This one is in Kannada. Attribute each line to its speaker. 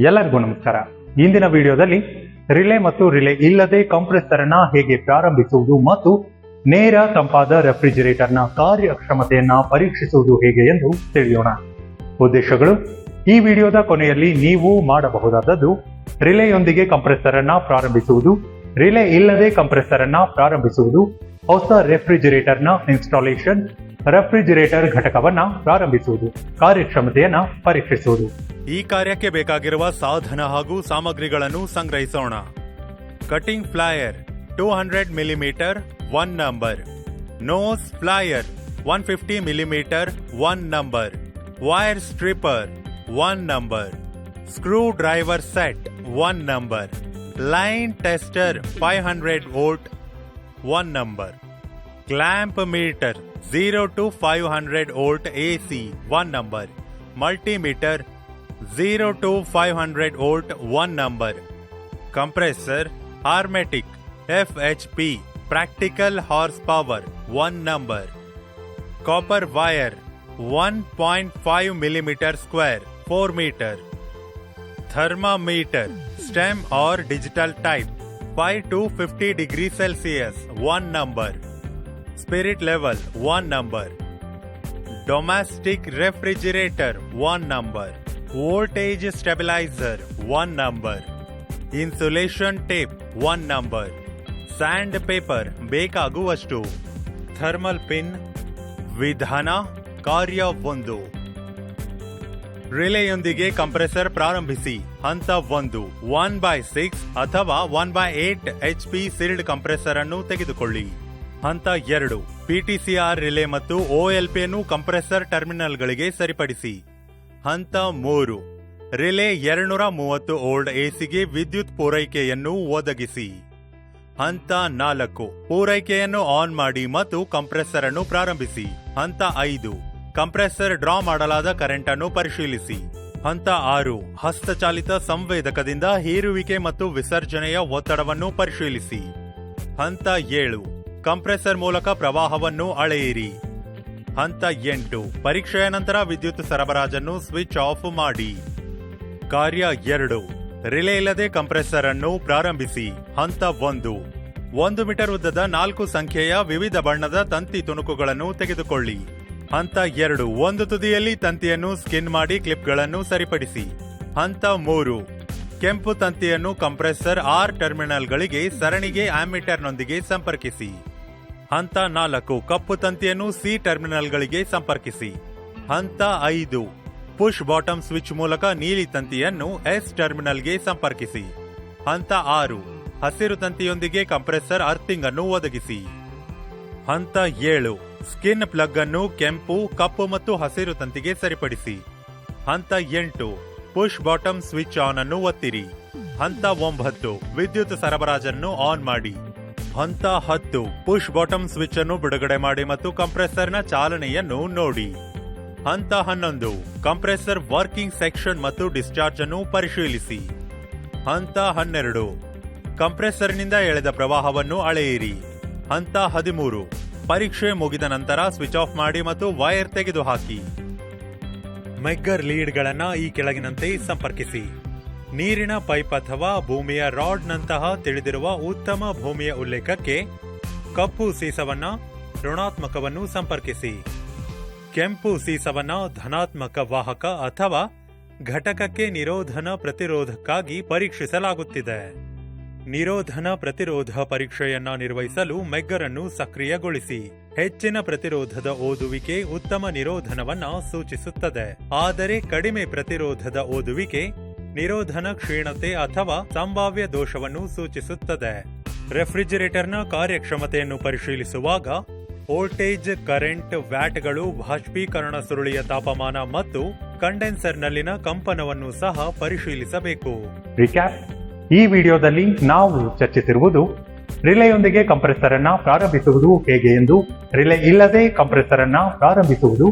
Speaker 1: ಎಲ್ಲರಿಗೂ ನಮಸ್ಕಾರ. ಇಂದಿನ ವಿಡಿಯೋದಲ್ಲಿ ರಿಲೇ ಮತ್ತು ರಿಲೇ ಇಲ್ಲದೆ ಕಂಪ್ರೆಸರ್ ಅನ್ನ ಹೇಗೆ ಪ್ರಾರಂಭಿಸುವುದು ಮತ್ತು ನೇರ ತಂಪಾದ ರೆಫ್ರಿಜಿರೇಟರ್ನ ಕಾರ್ಯಕ್ಷಮತೆಯನ್ನ ಪರೀಕ್ಷಿಸುವುದು ಹೇಗೆ ಎಂದು ತಿಳಿಯೋಣ. ಉದ್ದೇಶಗಳು: ಈ ವಿಡಿಯೋದ ಕೊನೆಯಲ್ಲಿ ನೀವು ಮಾಡಬಹುದಾದದ್ದು ರಿಲೇಯೊಂದಿಗೆ ಕಂಪ್ರೆಸರ್ ಅನ್ನ ಪ್ರಾರಂಭಿಸುವುದು, ರಿಲೇ ಇಲ್ಲದೆ ಕಂಪ್ರೆಸರ್ ಅನ್ನ ಪ್ರಾರಂಭಿಸುವುದು, ಹೊಸ ರೆಫ್ರಿಜಿರೇಟರ್ನ ಇನ್ಸ್ಟಾಲೇಷನ್, ರೆಫ್ರಿಜಿರೇಟರ್ ಘಟಕವನ್ನ ಪ್ರಾರಂಭಿಸುವುದು, ಕಾರ್ಯಕ್ಷಮತೆಯನ್ನ ಪರೀಕ್ಷಿಸುವುದು.
Speaker 2: ಈ ಕಾರ್ಯಕ್ಕೆ ಬೇಕಾಗಿರುವ ಸಾಧನ ಹಾಗೂ ಸಾಮಗ್ರಿಗಳನ್ನು ಸಂಗ್ರಹಿಸೋಣ. Cutting plier 200 millimetre 1 number, nose plier 150 millimetre 1 number, wire stripper 1 number, screw driver set 1 number, line tester 500 volt 1 number, clamp meter 0 to 500 volt AC 1 number, multimeter 0 to 500 volt 1 number, compressor hermetic FHP practical horse power 1 number, copper wire 1.5 millimetre square 4 metre, thermometer stem और digital type 5 to 50 degree Celsius 1 number, spirit level 1 number, domestic refrigerator 1 number, voltage stabiliser 1 number, insulation tape 1 number, sand paper ಬೇಕಾಗುವಷ್ಟು, ಥರ್ಮಲ್ ಪಿನ್. ವಿಧಾನ: ಕಾರ್ಯ 1. ರಿಲೇಯೊಂದಿಗೆ ಕಂಪ್ರೆಸರ್ ಪ್ರಾರಂಭಿಸಿ. ಹಂತ 1, 1/6 ಅಥವಾ 1/8 HP ಸೀಲ್ಡ್ ಕಂಪ್ರೆಸರ್ ಅನ್ನು ತೆಗೆದುಕೊಳ್ಳಿ. ಹಂತ 2, PTCR ರಿಲೇ ಮತ್ತು OLP ಅನ್ನು ಕಂಪ್ರೆಸರ್ ಟರ್ಮಿನಲ್ಗಳಿಗೆ ಸರಿಪಡಿಸಿ. ಹಂತ 3, ರಿಲೇ 230 ವೋಲ್ಟ್ ACಗೆ ವಿದ್ಯುತ್ ಪೂರೈಕೆಯನ್ನು ಒದಗಿಸಿ. ಹಂತ 4, ಪೂರೈಕೆಯನ್ನು ಆನ್ ಮಾಡಿ ಮತ್ತು ಕಂಪ್ರೆಸರ್ ಅನ್ನು ಪ್ರಾರಂಭಿಸಿ. ಹಂತ 5, ಕಂಪ್ರೆಸರ್ ಡ್ರಾ ಮಾಡಲಾದ ಕರೆಂಟ್ ಅನ್ನು ಪರಿಶೀಲಿಸಿ. ಹಂತ 6, ಹಸ್ತಚಾಲಿತ ಸಂವೇದಕದಿಂದ ಹೀರುವಿಕೆ ಮತ್ತು ವಿಸರ್ಜನೆಯ ಒತ್ತಡವನ್ನು ಪರಿಶೀಲಿಸಿ. ಹಂತ 7, ಕಂಪ್ರೆಸರ್ ಮೂಲಕ ಪ್ರವಾಹವನ್ನು ಅಳೆಯಿರಿ. ಹಂತ 8, ಪರೀಕ್ಷೆಯ ನಂತರ ವಿದ್ಯುತ್ ಸರಬರಾಜನ್ನು ಸ್ವಿಚ್ ಆಫ್ ಮಾಡಿ. ಕಾರ್ಯ 2, ರಿಲೇ ಇಲ್ಲದೆ ಕಂಪ್ರೆಸರ್ ಅನ್ನು ಪ್ರಾರಂಭಿಸಿ. ಹಂತ 1, 1 ಮೀಟರ್ ಉದ್ದದ 4 ಸಂಖ್ಯೆಯ ವಿವಿಧ ಬಣ್ಣದ ತಂತಿ ತುಣುಕುಗಳನ್ನು ತೆಗೆದುಕೊಳ್ಳಿ. ಹಂತ 2, ಒಂದು ತುದಿಯಲ್ಲಿ ತಂತಿಯನ್ನು ಸ್ಕಿನ್ ಮಾಡಿ ಕ್ಲಿಪ್ಗಳನ್ನು ಸರಿಪಡಿಸಿ. ಹಂತ 3, ಕೆಂಪು ತಂತಿಯನ್ನು ಕಂಪ್ರೆಸರ್ R ಟರ್ಮಿನಲ್ಗಳಿಗೆ ಸರಣಿಗೆ ಆಮ್ಮೀಟರ್ನೊಂದಿಗೆ ಸಂಪರ್ಕಿಸಿ. ಹಂತ 4, ಕಪ್ಪು ತಂತಿಯನ್ನು C ಟರ್ಮಿನಲ್ಗಳಿಗೆ ಸಂಪರ್ಕಿಸಿ. ಹಂತ 5, ಪುಷ್ ಬಾಟಮ್ ಸ್ವಿಚ್ ಮೂಲಕ ನೀಲಿ ತಂತಿಯನ್ನು S ಟರ್ಮಿನಲ್ಗೆ ಸಂಪರ್ಕಿಸಿ. ಹಂತ 6, ಹಸಿರು ತಂತಿಯೊಂದಿಗೆ ಕಂಪ್ರೆಸರ್ ಅರ್ಥಿಂಗ್ ಅನ್ನು ಒದಗಿಸಿ. ಹಂತ 7, ಸ್ಕಿನ್ ಪ್ಲಗ್ ಅನ್ನು ಕೆಂಪು, ಕಪ್ಪು ಮತ್ತು ಹಸಿರು ತಂತಿಗೆ ಸರಿಪಡಿಸಿ. ಹಂತ 8, ಪುಷ್ ಬಾಟಮ್ ಸ್ವಿಚ್ ಆನ್ ಅನ್ನು ಒತ್ತಿರಿ. ಹಂತ 9, ವಿದ್ಯುತ್ ಸರಬರಾಜನ್ನು ಆನ್ ಮಾಡಿ. ಹಂತ 10, ಪುಷ್ ಬಾಟಮ್ ಸ್ವಿಚ್ ಅನ್ನು ಬಿಡುಗಡೆ ಮಾಡಿ ಮತ್ತು ಕಂಪ್ರೆಸರ್ನ ಚಾಲನೆಯನ್ನು ನೋಡಿ. ಹಂತ 11, ಕಂಪ್ರೆಸರ್ ವರ್ಕಿಂಗ್ ಸೆಕ್ಷನ್ ಮತ್ತು ಡಿಸ್ಚಾರ್ಜ್ ಅನ್ನು ಪರಿಶೀಲಿಸಿ. ಹಂತ 12, ಕಂಪ್ರೆಸರ್ನಿಂದ ಎಳೆದ ಪ್ರವಾಹವನ್ನು ಅಳೆಯಿರಿ. ಹಂತ 13, ಪರೀಕ್ಷೆ ಮುಗಿದ ನಂತರ ಸ್ವಿಚ್ ಆಫ್ ಮಾಡಿ ಮತ್ತು ವೈರ್ ತೆಗೆದುಹಾಕಿ. ಮೆಗ್ಗರ್ ಲೀಡ್ಗಳನ್ನು ಈ ಕೆಳಗಿನಂತೆ ಸಂಪರ್ಕಿಸಿ. ನೀರಿನ ಪೈಪ್ ಅಥವಾ ಭೂಮಿಯ ರಾಡ್ನಂತಹ ತಿಳಿದಿರುವ ಉತ್ತಮ ಭೂಮಿಯ ಉಲ್ಲೇಖಕ್ಕೆ ಕಪ್ಪು ಸೀಸವನ್ನ ಋಣಾತ್ಮಕವನ್ನು ಸಂಪರ್ಕಿಸಿ. ಕೆಂಪು ಸೀಸವನ್ನ ಧನಾತ್ಮಕ ವಾಹಕ ಅಥವಾ ಘಟಕಕ್ಕೆ ನಿರೋಧನ ಪ್ರತಿರೋಧಕ್ಕಾಗಿ ಪರೀಕ್ಷಿಸಲಾಗುತ್ತಿದೆ. ನಿರೋಧನ ಪ್ರತಿರೋಧ ಪರೀಕ್ಷೆಯನ್ನ ನಿರ್ವಹಿಸಲು ಮೆಗ್ಗರ್ ಅನ್ನು ಸಕ್ರಿಯಗೊಳಿಸಿ. ಹೆಚ್ಚಿನ ಪ್ರತಿರೋಧದ ಓದುವಿಕೆ ಉತ್ತಮ ನಿರೋಧನವನ್ನ ಸೂಚಿಸುತ್ತದೆ, ಆದರೆ ಕಡಿಮೆ ಪ್ರತಿರೋಧದ ಓದುವಿಕೆ ನಿರೋಧನ ಕ್ಷೀಣತೆ ಅಥವಾ ಸಂಭಾವ್ಯ ದೋಷವನ್ನು ಸೂಚಿಸುತ್ತದೆ. ರೆಫ್ರಿಜಿರೇಟರ್ನ ಕಾರ್ಯಕ್ಷಮತೆಯನ್ನು ಪರಿಶೀಲಿಸುವಾಗ ವೋಲ್ಟೇಜ್, ಕರೆಂಟ್, ವ್ಯಾಟ್ಗಳು, ಬಾಷ್ಪೀಕರಣ ಸುರುಳಿಯ ತಾಪಮಾನ ಮತ್ತು ಕಂಡೆನ್ಸರ್ನಲ್ಲಿನ ಕಂಪನವನ್ನು ಸಹ ಪರಿಶೀಲಿಸಬೇಕು.
Speaker 1: ರಿಕ್ಯಾಪ್: ಈ ವಿಡಿಯೋದಲ್ಲಿ ನಾವು ಚರ್ಚಿಸಿರುವುದು ರಿಲೇಯೊಂದಿಗೆ ಕಂಪ್ರೆಸರ್ ಅನ್ನ ಪ್ರಾರಂಭಿಸುವುದು ಹೇಗೆ ಎಂದು, ರಿಲೇ ಇಲ್ಲದೆ ಕಂಪ್ರೆಸರ್ ಅನ್ನ ಪ್ರಾರಂಭಿಸುವುದು